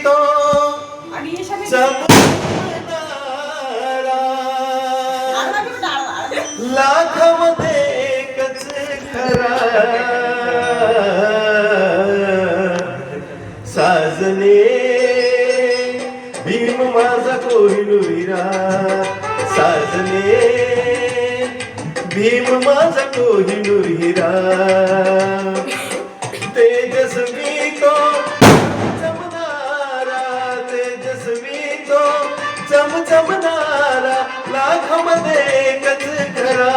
तो आणि चमकणारा, लाखामध्ये एकच खरा साजने भीम माझा कोहिनूर हिरा साजने भीम माझा कोहिनूर हिरा तेजस्वी तो चमचमणारा तेजस्वी तो चमचमणारा लाखामध्ये एकच खरा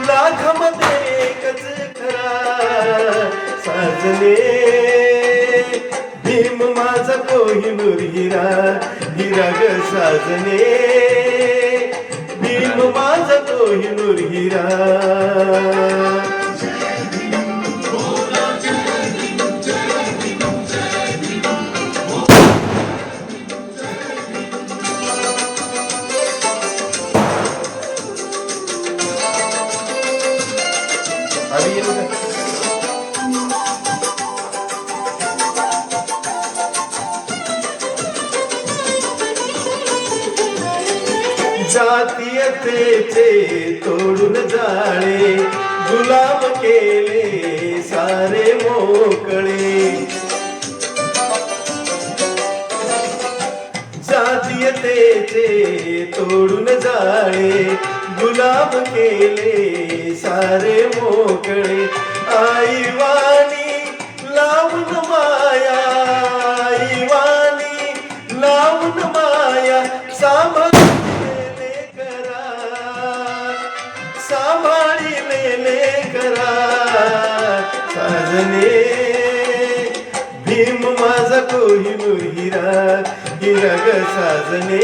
लाखामध्ये एकच खरा साजने भीम माझा कोहिनूर हिरा हिरा ग साजने भीम माझा कोहिनूर हिरा जातीयतेचे तोडून जाळे गुलाम केले सारे मोकळे जातीयतेचे तोडून जाळे गुलाम केले सारे मोकळे आई वाणी लावून माया आई वाणी लावून माया सांभाळलेले करा सांभाळलेले करा साजने भीम माझा कोहिनूर हिरा हिरा ग साजने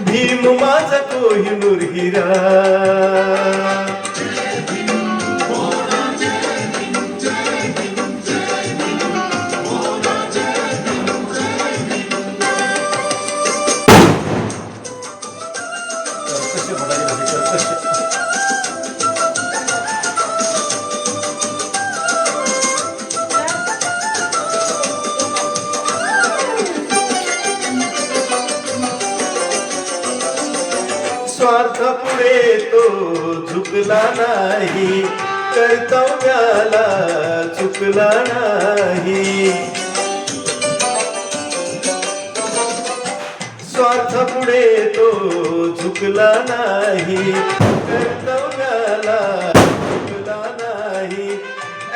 भीम माझा कोहिनूर हिरा स्वार्थ पुढे तो झुकला नाही कर्तव्याला चुकला नाही स्वार्थ पुढे तो झुकला नाही कर्तव्याला चुकला नाही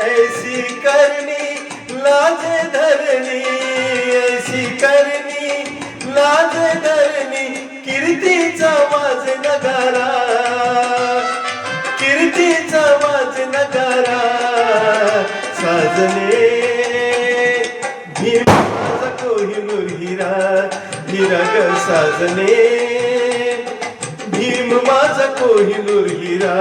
ऐसी करनी लाज धरणी ऐसी करनी लाज धरणी कीर्तीचा वाज नगारा कीर्तीचा वाज नगारा साजने भीम माझा कोहिनूर हिरा हिरा ग साजने भीम माझा कोहिनूर हिरा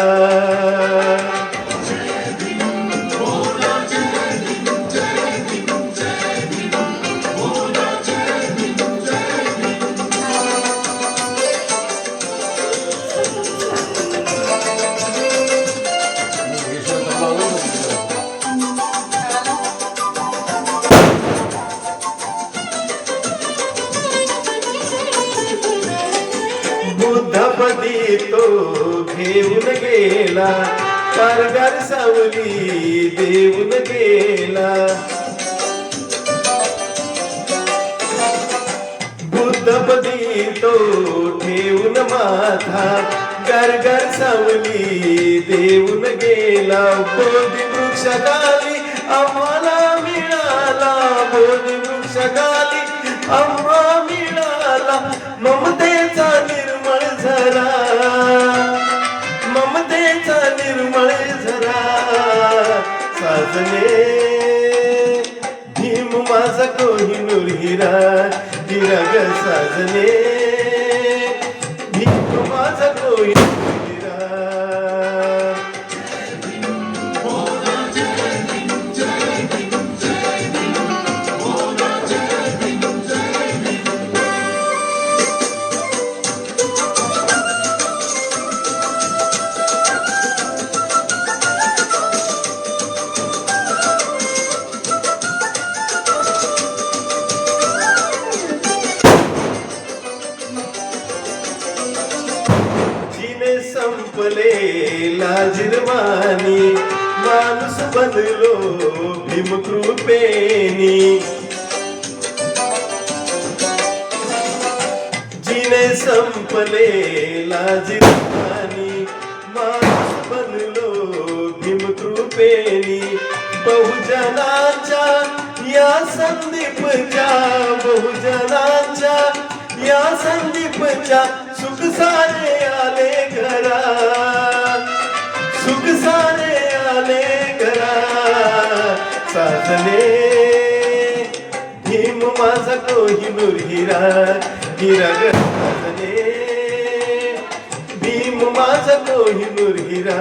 बुद्धपदी तो घेऊन गेला कारगार सावली देऊन गेला बुद्धपदी तो ठेवून माथा कारगार सावली देऊन गेला बोधी वृक्षाखाली आम्हाला मिळाला बोधी वृक्षाखाली आम्हा मिळाला ममतेचा निर्मळ झरा ममतेचा निर्मळ झरा साजने भीम माझा कोहिनूर हिरा हिरा ग साजने भीम माझा कोहिनूर हिरा लाजिरवाणी माणूस बनलो भीमकृपेनी जिने संपले लाजिरवाणी माणूस बनलो भीमकृपेनी बहुजनाच्या या संदीपच्या बहुजनाच्या या संदीपच्या सुख सारे आले घरा सुख सारे आले घरा साजने भीम माझा कोहिनूर हिरा हिरा ग साजने भीम माझा कोहिनूर हिरा